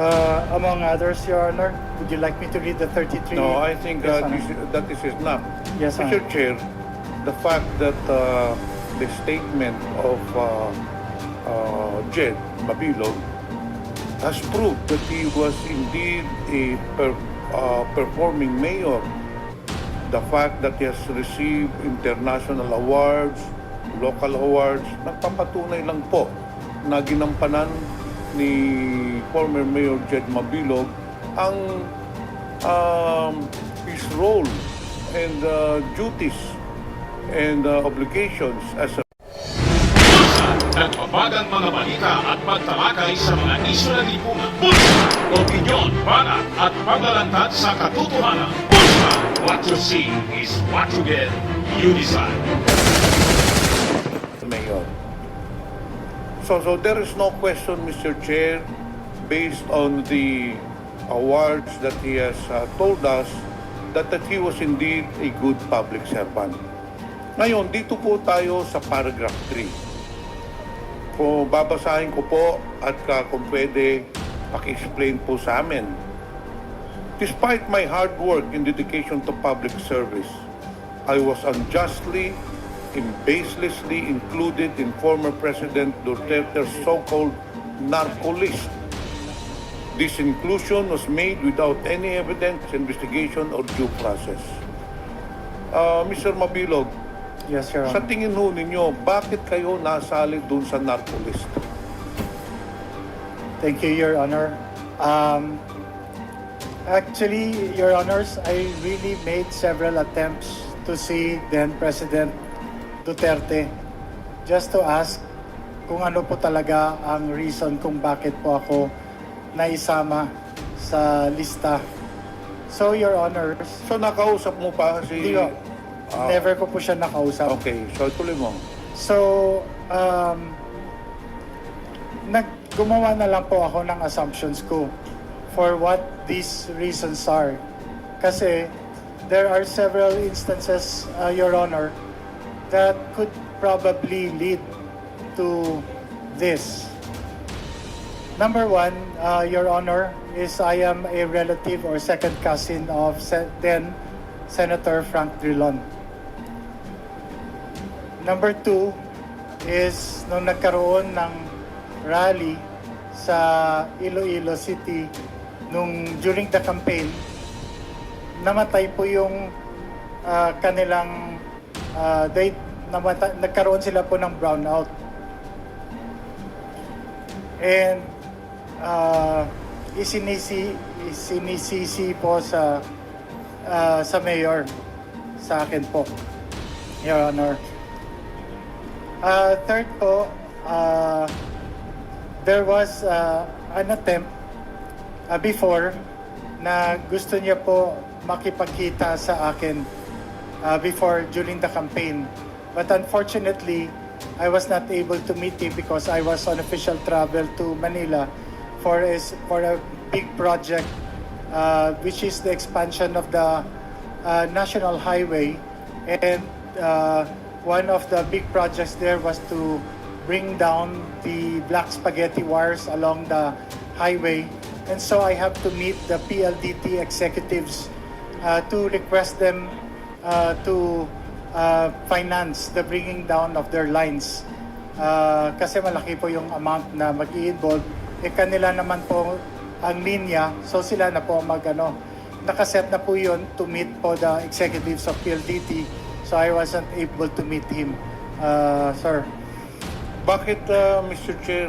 Among others, Your Honor, would you like me to read the 33? No, I think Yes, Honor. that is enough. Yes, Mr. Honor. Chair, the fact that the statement of Jed Mabilog has proved that he was indeed a performing mayor. The fact that he has received international awards, local awards, nagpapatunay lang po na ginampanan ni former Mayor Jed Mabilog ang his role and duties and obligations as a Nagbabagang mga balita at pagtalakay sa mga isyu ng lipunan. Pulsa, opinyon, banat at paglalantad sa katotohanan. Pulsa, what you see is what you get. You decide. mayor. So there is no question, Mr. Chair, based on the awards that he has told us that he was indeed a good public servant. Ngayon, dito po tayo sa paragraph 3. Kung babasahin ko po at kung pwede, paki-explain po sa amin. Despite my hard work and dedication to public service, I was unjustly and baselessly included in former President Duterte's so-called narco list. This inclusion was made without any evidence, investigation, or due process. Mr. Mabilog, Yes, Your sa Honor. tingin ho ninyo, bakit kayo nasali dun sa narco list? Thank you, Your Honor. Actually, Your Honors, I really made several attempts to see then President Duterte just to ask kung ano po talaga ang reason kung bakit po ako naisama sa lista. So, Your Honors, So nakausap mo pa si... hindi ko, never ko po siya nakausap. Okay, so tuloy mo. So, gumawa na lang po ako ng assumptions ko for what these reasons are. Kasi there are several instances, Your Honor, that could probably lead to this. Number one, Your Honor, is I am a relative or second cousin of then Senator Frank Drilon. Number two is nung nagkaroon ng rally sa Iloilo City during the campaign, namatay po yung kanilang nagkaroon sila po ng brownout. And isinisisi po sa mayor sa akin po, Your Honor. Third po, there was an attempt before na gusto niya po makipagkita sa akin during the campaign. But unfortunately, I was not able to meet him because I was on official travel to Manila for a big project, which is the expansion of the national highway. And one of the big projects there was to bring down the black spaghetti wires along the highway. And so I have to meet the PLDT executives to request them to finance the bringing down of their lines. Kasi malaki po yung amount na mag-i-involve. Kanila naman po ang linya, so sila na po nakaset na po yun to meet po the executives of PLDT. So I wasn't able to meet him, sir. Bakit, Mr. Chair,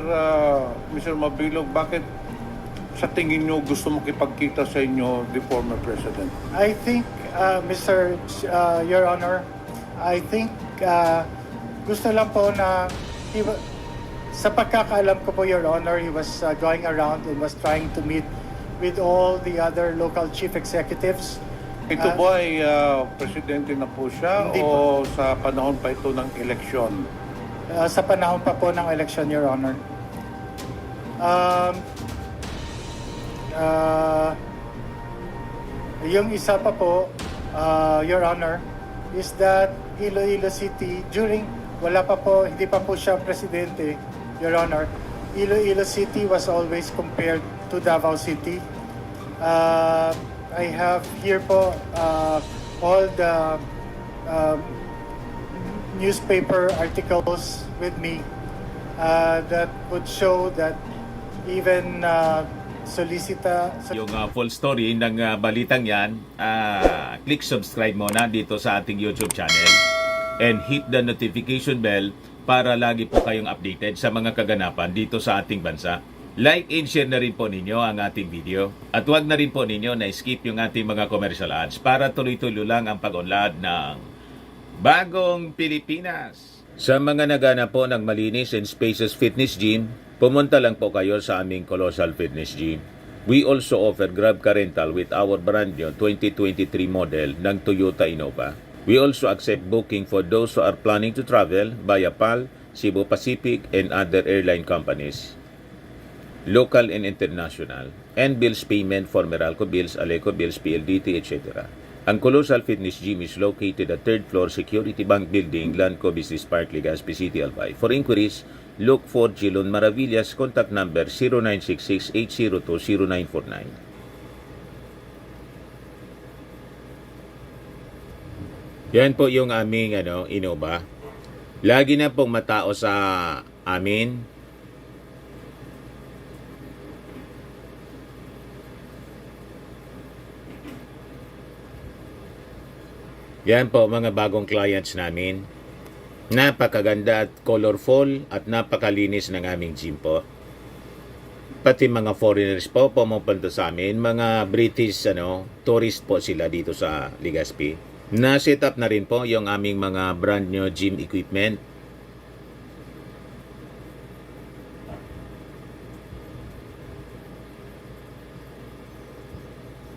Mr. Mabilog, bakit sa tingin nyo gusto makipagkita sa inyo the former president? I think, Your Honor, I think gusto lang po na sa pagkakaalam ko po, Your Honor, he was going around and was trying to meet with all the other local chief executives. Ito ba ay presidente na po siya Hindi o sa panahon pa ito ng eleksyon? Sa panahon pa po ng election, Your Honor. Yung isa pa po, Your Honor, is that Iloilo City, hindi pa po siya presidente, Your Honor, Iloilo City was always compared to Davao City. I have here po all the newspaper articles with me that would show that even Yung full story ng balitang yan, click subscribe muna dito sa ating YouTube channel and hit the notification bell para lagi po kayong updated sa mga kaganapan dito sa ating bansa. Like and share na rin po ninyo ang ating video at huwag na rin po ninyo na skip yung ating mga commercial ads para tuloy-tuloy lang ang pag-unlad ng Bagong Pilipinas. Sa mga nagana po ng malinis and spacious fitness gym, pumunta lang po kayo sa aming Colossal Fitness Gym. We also offer Grab Car Rental with our brand new 2023 model ng Toyota Innova. We also accept booking for those who are planning to travel via PAL, Cebu Pacific, and other airline companies, local and international, and bills payment for Meralco Bills, Aleco Bills, PLDT, etc. Ang Colossal Fitness Gym is located at 3rd floor Security Bank Building, Lanco Business Park, Legazpi City, Albay. For inquiries, look for Jilon Maravillas, contact number 0966-802-0949. Yan po yung aming Innova. Lagi na pong matao sa amin. Yan po mga bagong clients namin. Napakaganda at colorful at napakalinis ng aming gym po. Pati mga foreigners po pumupunta sa amin, mga British tourist po sila dito sa Legazpi. Na-set up na rin po yung aming mga brand new gym equipment.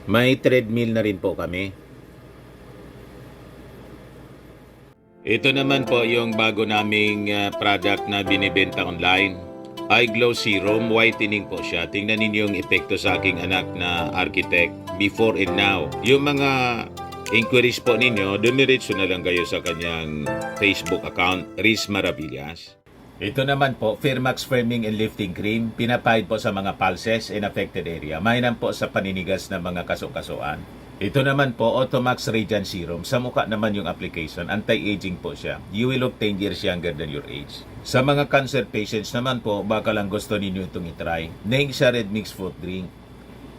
May treadmill na rin po kami. Ito naman po yung bago naming product na binibenta online. Eye Glow Serum, whitening po siya. Tingnan ninyo yung epekto sa aking anak na architect before and now. Yung mga inquiries po ninyo, dumiretso na lang kayo sa kanyang Facebook account, Riz Maravillas. Ito naman po, Firmax Firming and Lifting Cream, pinapahid po sa mga pulses in affected area. Mainam po sa paninigas ng mga kasukasuan. Ito naman po, Automax Radiant Serum. Sa mukha naman yung application, anti-aging po siya. You will look 10 years younger than your age. Sa mga cancer patients naman po, baka lang gusto ninyo itong itry. Naing siya red mixed fruit drink.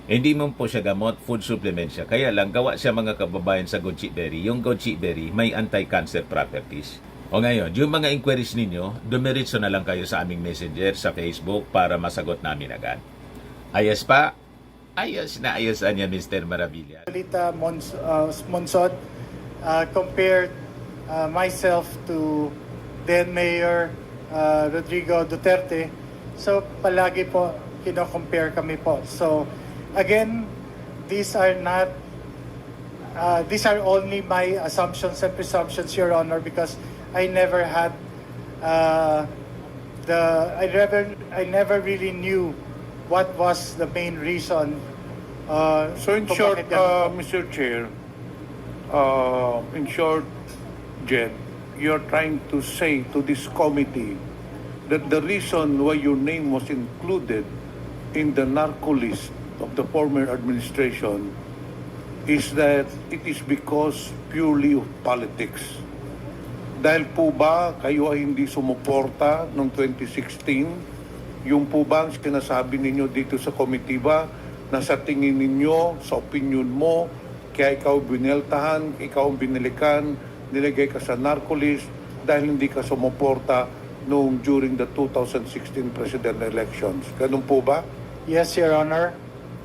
Hindi mo po siya gamot, food supplement siya. Kaya lang, gawa siya mga kababayan sa goji berry. Yung goji berry, may anti-cancer properties. O ngayon, yung mga inquiries ninyo, dumiretso na lang kayo sa aming messenger sa Facebook para masagot namin agad. Ayos pa? Ayos na ayos niya, Mr. Maravilla. Lita Monsod compared myself to then Mayor Rodrigo Duterte. So palagi po kino-compare kami po. So again, these are only my assumptions and presumptions, Your Honor, because I never had I never really knew what was the main reason. So in short, Mr. Chair, Jed, you're trying to say to this committee that the reason why your name was included in the narco list of the former administration is that it is because purely of politics. Dahil po ba kayo ay hindi sumuporta noong 2016? Yung po ba ang sinasabi ninyo dito sa komitiba na sa tingin ninyo, sa opinion mo, kaya ikaw bineltahan, ikaw ang binilikan, nilagay ka sa narco list dahil hindi ka sumuporta noong during the 2016 presidential elections. Ganun po ba? Yes, Your Honor.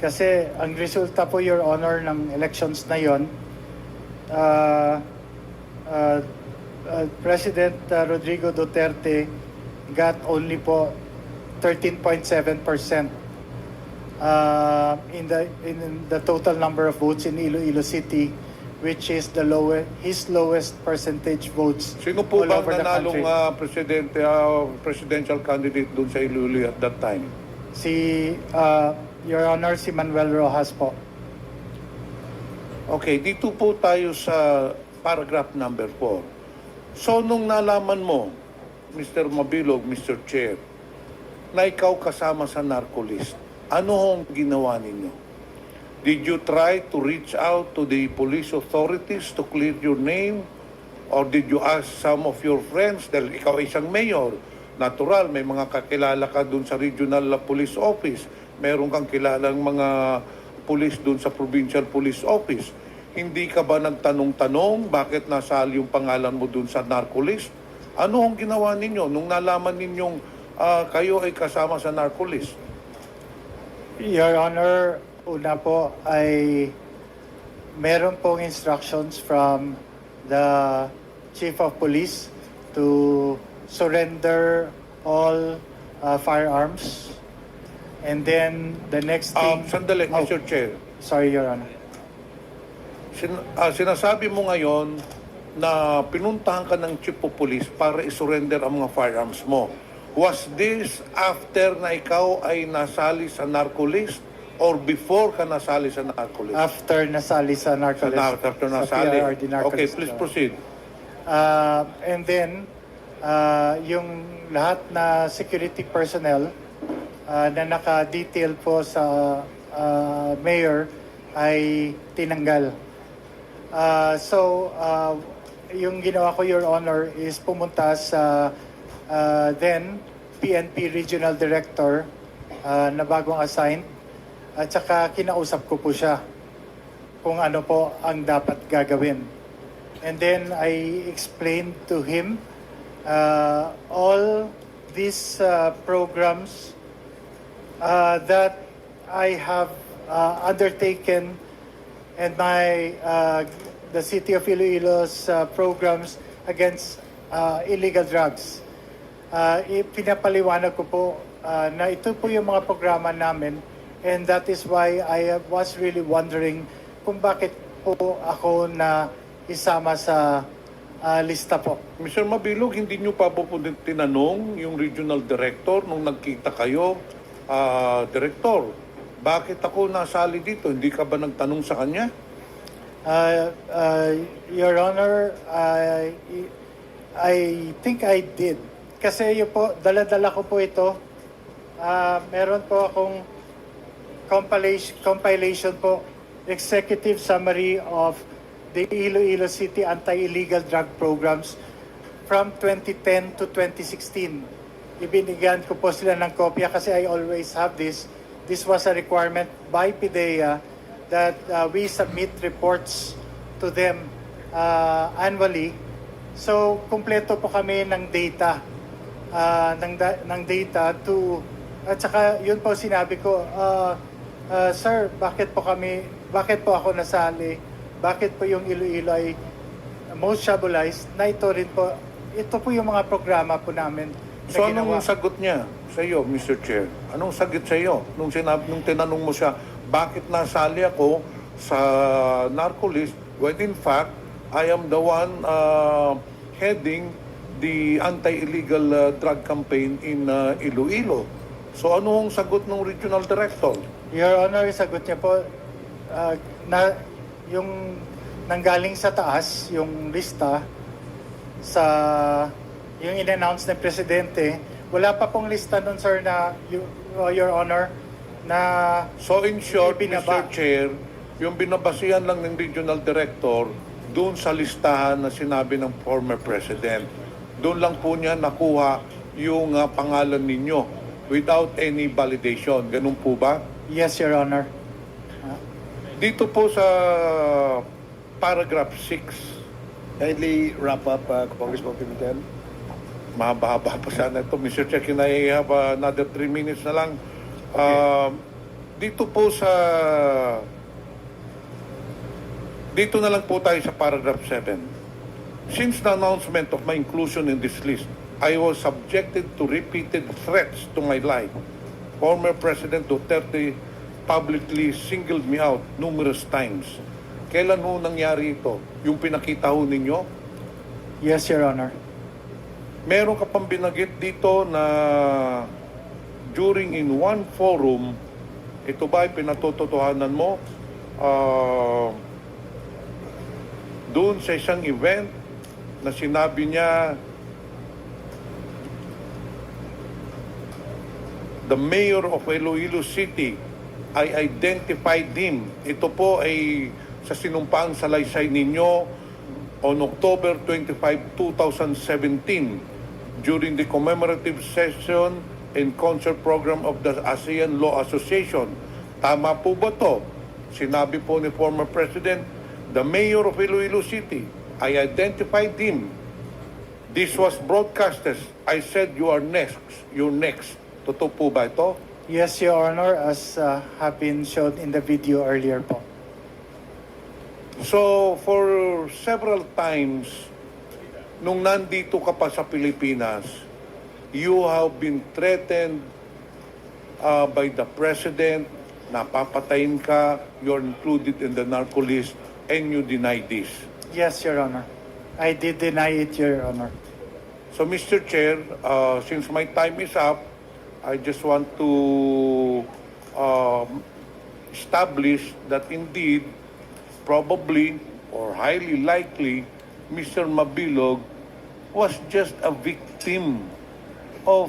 Kasi ang resulta po, Your Honor, ng elections na yon, President Rodrigo Duterte got only po 13.7% in the total number of votes in Iloilo City, which is his lowest percentage votes. Sino po all ba over the nanalong country. presidential candidate doon sa Iloilo at that time? Your Honor, si Manuel Rojas po. Okay, dito po tayo sa paragraph number 4. So, nung nalaman mo, Mr. Mabilog, Mr. Chair, na ikaw kasama sa narco list, Ano hong ginawa ninyo? Did you try to reach out to the police authorities to clear your name? Or did you ask some of your friends? Dahil ikaw ay isang mayor, natural, may mga kakilala ka dun sa regional police office. Meron kang kilalang mga police dun sa provincial police office. Hindi ka ba nagtanong-tanong bakit nasali yung pangalan mo dun sa narco list? Ano ang ginawa ninyo nung nalaman ninyong kayo ay kasama sa narco list? Your Honor, una po ay meron pong instructions from the Chief of Police to surrender all firearms. And then the next thing... Sandali, Oh, Mr. Chair. sorry, Your Honor. Sinasabi mo ngayon na pinuntahan ka ng Chief of Police para isurrender ang mga firearms mo. Was this after na ikaw ay nasali sa narco list or before ka nasali sa narco list? After nasali sa narco list. After sa nasali. PRRD narco Okay, list, please Your Honor. proceed. And then, yung lahat na security personnel na naka-detail po sa mayor ay tinanggal. Yung ginawa ko, Your Honor, is pumunta sa then PNP Regional Director na bagong assigned at saka kinausap ko po siya kung ano po ang dapat gagawin. And then I explained to him all these programs that I have undertaken and the City of Iloilo's programs against illegal drugs. Pinapaliwanag ko po na ito po yung mga programa namin, and that is why I was really wondering kung bakit po ako na isama sa lista po. Mr. Mabilog, hindi nyo pa po tinanong yung regional director nung nagkita kayo, Director, bakit ako nasali dito? Hindi ka ba nagtanong sa kanya? Your Honor, I think I did. Kasi yun po, dala-dala ko po ito. Meron po akong compilation po, executive summary of the Iloilo City Anti-Illegal Drug Programs from 2010 to 2016. Ibinigyan ko po sila ng kopya kasi I always have this. This was a requirement by PIDEA that we submit reports to them annually. So, kumpleto po kami ng data. Ng data to... At saka, yun po sinabi ko, Sir, bakit po ako nasali? Bakit po yung Iloilo ay most shabualized? Na ito rin po, ito po yung mga programa po namin. So anong sagot niya sa iyo, Mr. Chair? Anong sagot sa iyo nung tinanong mo siya, bakit nasali ako sa narco list when in fact I am the one heading the anti-illegal drug campaign in Iloilo? So anong sagot ng regional director? Your Honor, sagot niya po na yung nanggaling sa taas, yung lista sa yung in-announce ng presidente, wala pa pong lista nun, sir, na Your Honor, na So in short, ibinaba. Mr. Chair, yung binabasihan lang ng regional director doon sa listahan na sinabi ng former president. Doon lang po niya nakuha yung pangalan ninyo without any validation. Ganun po ba? Yes, Your Honor. Dito po sa paragraph 6, Kindly wrap up, Congressman Pimentel. mahaba-haba pa sana ito. Mr. Chair, can I have another 3 minutes na lang? Dito po sa... Dito na lang po tayo sa paragraph 7. Since the announcement of my inclusion in this list, I was subjected to repeated threats to my life. Former President Duterte publicly singled me out numerous times. Kailan ho nangyari ito? Yung pinakita ho ninyo? Yes, Your Honor. Meron ka pang binagit dito na during in one forum, ito ba ay pinatotohanan mo? Doon sa isang event na sinabi niya the mayor of Iloilo City. I identified him. Ito po ay sa sinumpaang salaysay ninyo on October 25, 2017 during the commemorative session and concert program of the ASEAN Law Association. Tama po ba to? Sinabi po ni former President, the mayor of Iloilo City, I identified him. This was broadcasted. I said, you are next. You're next. Totoo po ba ito? Yes, Your Honor, as have been shown in the video earlier po. So, for several times, nung nandito ka pa sa Pilipinas, you have been threatened by the President, napapatayin ka, you're included in the narco list, and you deny this. Yes, Your Honor. I did deny it, Your Honor. So, Mr. Chair, since my time is up, I just want to establish that indeed, probably or highly likely, Mr. Mabilog was just a victim of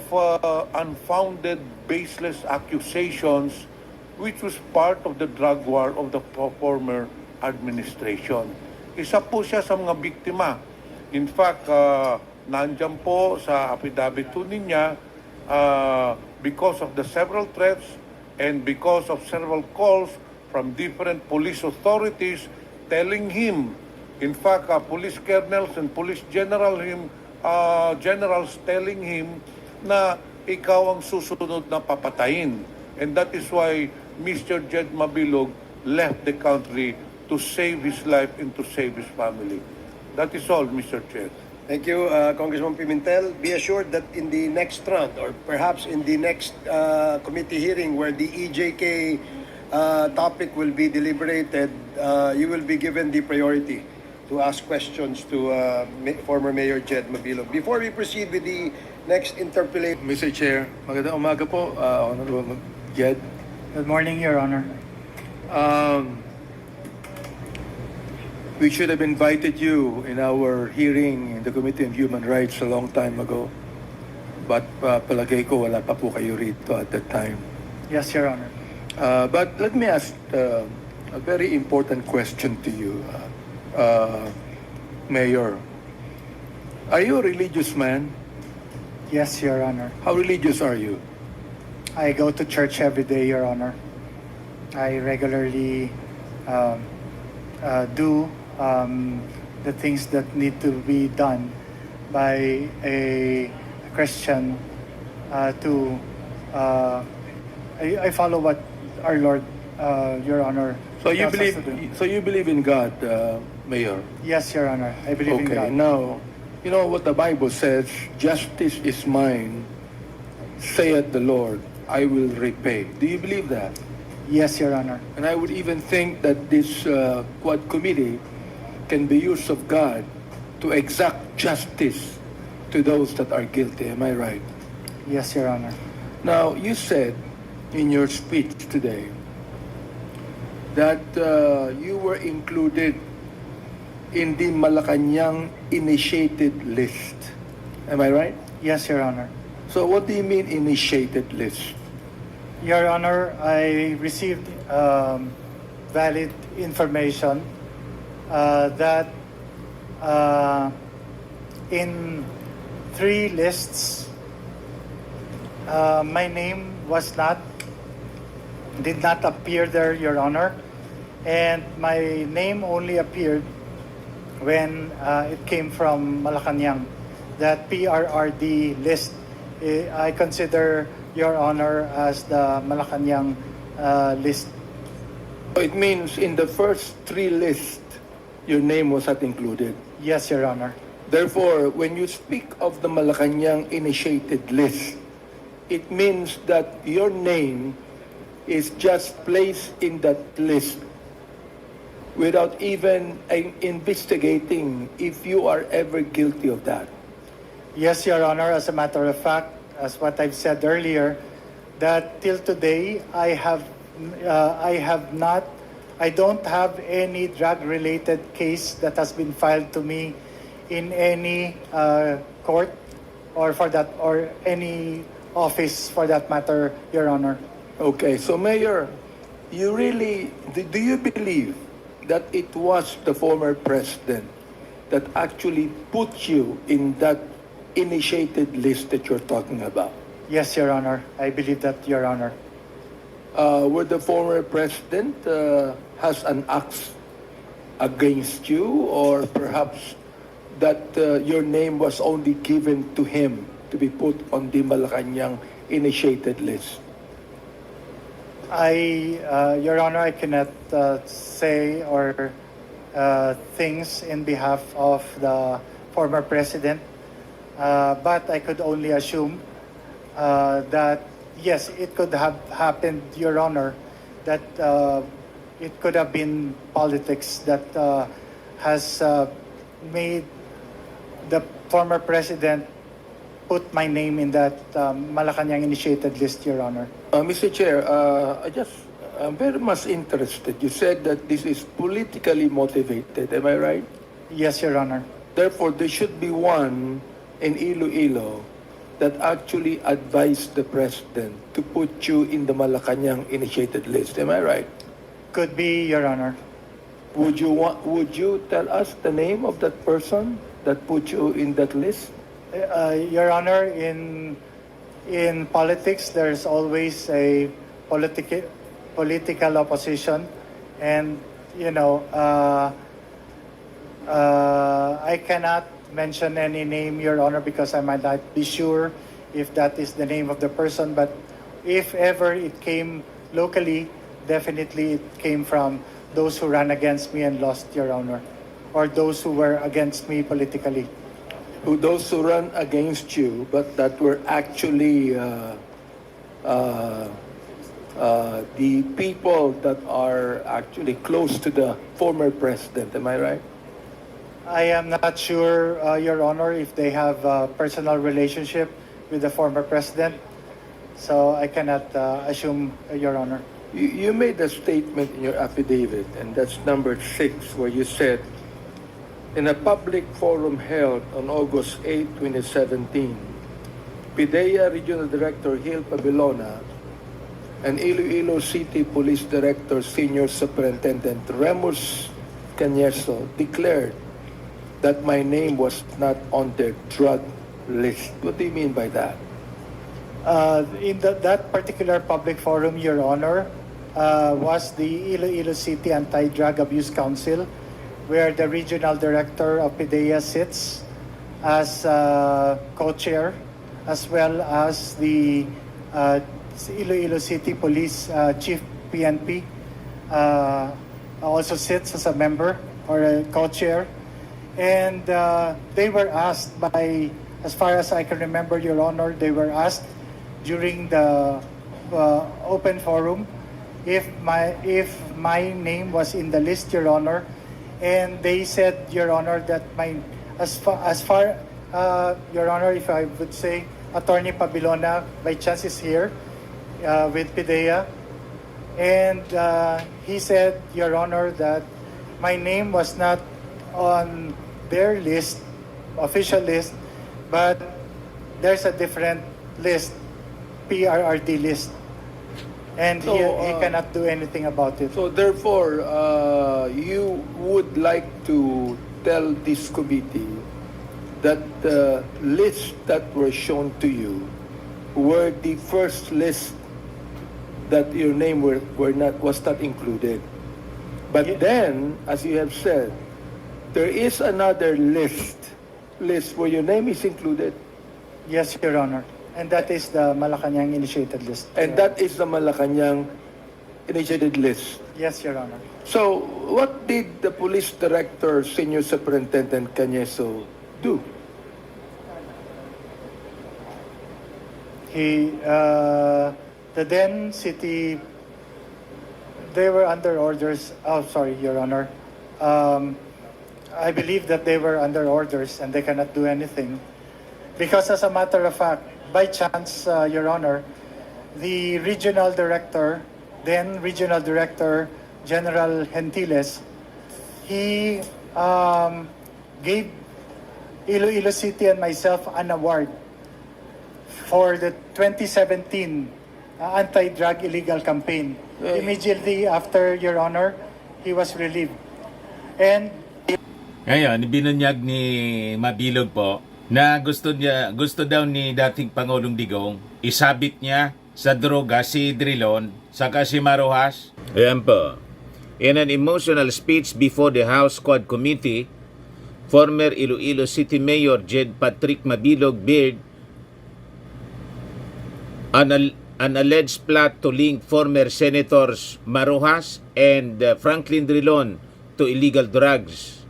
unfounded, baseless accusations which was part of the drug war of the former administration. Isa po siya sa mga biktima. In fact, nandyan po sa affidavit po niya, because of the several threats and because of several calls from different police authorities telling him, in fact, police colonels and police generals telling him na ikaw ang susunod na papatayin. And that is why Mr. Jed Mabilog left the country to save his life and to save his family. That is all, Mr. Chair. Thank you, Congressman Pimentel. Be assured that in the next round, or perhaps in the next committee hearing where the EJK topic will be deliberated, you will be given the priority to ask questions to former Mayor Jed Mabilog. Before we proceed with the next interpellation, Mr. Chair, magandang umaga po, Honorable Jed. Good morning, Your Honor. We should have invited you in our hearing in the Committee on Human Rights a long time ago. But palagay ko wala pa po kayo rito at that time. Yes, Your Honor. But let me ask a very important question to you, Mayor. Are you a religious man? Yes, Your Honor. How religious are you? I go to church every day, Your Honor. I regularly do the things that need to be done by a Christian I follow what our Lord, Your Honor, So you tells us believe? to do. So you believe in God, Mayor? Yes, Your Honor. I believe in Okay, God. now, you know what the Bible says, justice is mine, saith the Lord, I will repay. Do you believe that? Yes, Your Honor. And I would even think that this Quad Committee can be used of God to exact justice to those that are guilty. Am I right? Yes, Your Honor. Now, you said in your speech today that you were included in the Malacanang initiated list. Am I right? Yes, Your Honor. So what do you mean initiated list? Your Honor, I received valid information that in 3 lists, my name did not appear there, Your Honor, and my name only appeared when it came from Malacanang. That PRRD list, I consider, Your Honor, as the Malacanang list. It means in the first 3 lists, your name was not included. Yes, Your Honor. Therefore, when you speak of the Malacanang initiated list, it means that your name is just placed in that list without even investigating if you are ever guilty of that. Yes, Your Honor. As a matter of fact, as what I've said earlier, that till today I don't have any drug-related case that has been filed to me in any court or any office for that matter, Your Honor. Okay, so Mayor, you really, do you believe that it was the former president that actually put you in that initiated list that you're talking about? Yes, Your Honor. I believe that, Your Honor. Where the former president has an axe against you, or perhaps that your name was only given to him to be put on the Malacanang initiated list? Your Honor, I cannot say or things in behalf of the former president, but I could only assume that yes, it could have happened, Your Honor, that it could have been politics that has made the former president put my name in that Malacanang initiated list, Your Honor. Mr. Chair, I'm very much interested. You said that this is politically motivated, am I right? Yes, Your Honor. Therefore, there should be one in Iloilo that actually advised the president to put you in the Malacanang initiated list. Am I right? Could be, Your Honor. Would you tell us the name of that person that put you in that list? Your Honor, in politics, there's always a political opposition, and I cannot mention any name, Your Honor, because I might not be sure if that is the name of the person. But if ever it came locally, definitely it came from those who ran against me and lost, Your Honor, or those who were against me politically. Those who ran against you, but that were actually the people that are actually close to the former president. Am I right? I am not sure, Your Honor, if they have a personal relationship with the former president, so I cannot assume, Your Honor. You made a statement in your affidavit, and that's number 6, where you said, in a public forum held on August 8, 2017, PIDEA Regional Director Gil Pabilona and Iloilo City Police Director Senior Superintendent Remus Cañeso declared that my name was not on their drug list. What do you mean by that? In that particular public forum, Your Honor, was the Iloilo City Anti-Drug Abuse Council, where the regional director of PIDEA sits as co-chair, as well as the Iloilo City Police Chief PNP also sits as a member or a co-chair. And they were asked by, as far as I can remember, Your Honor, they were asked during the open forum if my name was in the list, Your Honor. And they said, Your Honor, that as far Your Honor, if I would say, Attorney Pabilona by chance is here with PIDEA, and he said, Your Honor, that my name was not on their list, official list, but there's a different list, PRRD list. And So, he cannot do anything about it. So therefore, you would like to tell this committee that the lists that were shown to you were the first list that your name was not included. But Ye- then, as you have said, there is another list where your name is included, Yes, Your Honor. And that is the Malacanang initiated list. and that is the Malacanang initiated list. Yes, Your Honor. So, what did the police director, Senior Superintendent Cañeso, do? The then city, they were under orders. Oh, sorry, Your Honor. I believe that they were under orders and they cannot do anything. Because as a matter of fact, by chance, Your Honor, the regional director, then regional director, General Gentiles, he gave Iloilo City and myself an award for the 2017 anti-drug illegal campaign. Immediately after, Your Honor, he was relieved. And Ngayon, binunyag ni Mabilog po na gusto daw ni dating Pangulong Digong isabit niya sa droga si Drilon saka si Marojas. Ayan po. In an emotional speech before the House Quad Committee, former Iloilo City Mayor Jed Patrick Mabilog Beard an alleged plot to link former Senators Marojas and Franklin Drilon to illegal drugs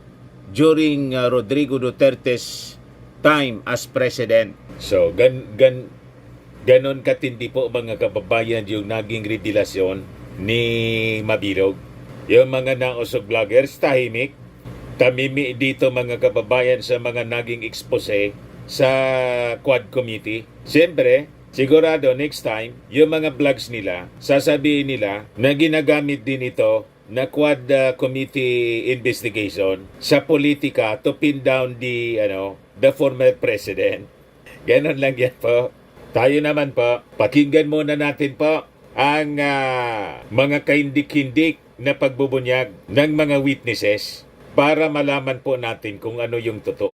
during Rodrigo Duterte's time as president. So, ganon katindi po mga kababayan yung naging revelasyon ni Mabilog. Yung mga nausog vloggers, tahimik. Tamimi dito mga kababayan sa mga naging expose sa Quad Committee. Siyempre, sigurado next time, yung mga vlogs nila, sasabihin nila na ginagamit din ito na Quad Committee investigation sa politika to pin down the former president. Ganon lang yan po. Tayo naman po, pakinggan muna natin po ang mga kahindik-hindik na pagbubunyag ng mga witnesses para malaman po natin kung ano yung totoo.